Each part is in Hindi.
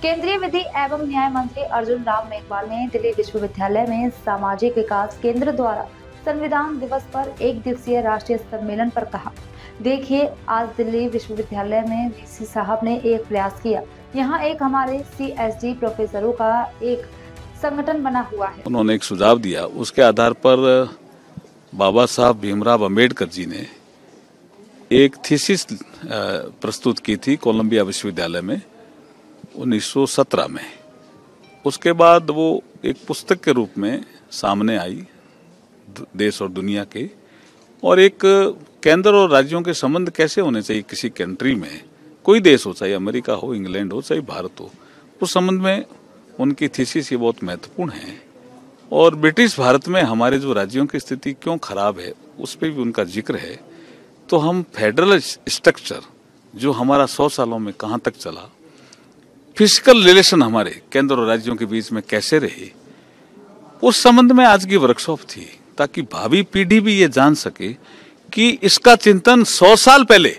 केंद्रीय विधि एवं न्याय मंत्री अर्जुन राम मेघवाल ने दिल्ली विश्वविद्यालय में सामाजिक विकास केंद्र द्वारा संविधान दिवस पर एक दिवसीय राष्ट्रीय सम्मेलन पर कहा, देखिए आज दिल्ली विश्वविद्यालय में वीसी साहब ने एक प्रयास किया। यहाँ एक हमारे CSD प्रोफेसरों का एक संगठन बना हुआ है। उन्होंने एक सुझाव दिया, उसके आधार पर बाबा साहब भीमराव अंबेडकर जी ने एक थीसिस प्रस्तुत की थी कोलंबिया विश्वविद्यालय में 1917 में। उसके बाद वो एक पुस्तक के रूप में सामने आई देश और दुनिया के, और एक केंद्र और राज्यों के संबंध कैसे होने चाहिए किसी कंट्री में, कोई देश हो, चाहे अमेरिका हो, इंग्लैंड हो, चाहे भारत हो, उस संबंध में उनकी थीसिस ये बहुत महत्वपूर्ण है। और ब्रिटिश भारत में हमारे जो राज्यों की स्थिति क्यों खराब है उस पर भी उनका जिक्र है। तो हम फेडरल स्ट्रक्चर जो हमारा 100 सालों में कहाँ तक चला, फिजिकल रिलेशन हमारे केंद्र और राज्यों के बीच में कैसे रहे, उस संबंध में आज की वर्कशॉप थी, ताकि भावी पीढ़ी भी ये जान सके कि इसका चिंतन 100 साल पहले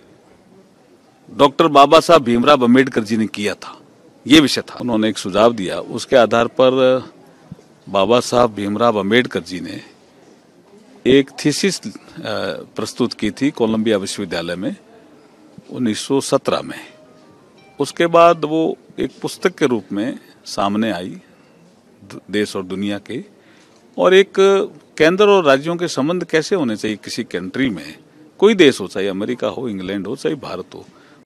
डॉक्टर बाबा साहब भीमराव अंबेडकर जी ने किया था। ये विषय था। उन्होंने एक सुझाव दिया, उसके आधार पर बाबा साहब भीमराव अंबेडकर जी ने एक थीसिस प्रस्तुत की थी कोलंबिया विश्वविद्यालय में 1917 में। उसके बाद वो एक पुस्तक के रूप में सामने आई देश और दुनिया के, और एक केंद्र और राज्यों के संबंध कैसे होने चाहिए किसी कंट्री में, कोई देश हो, चाहे अमेरिका हो, इंग्लैंड हो, चाहे भारत हो,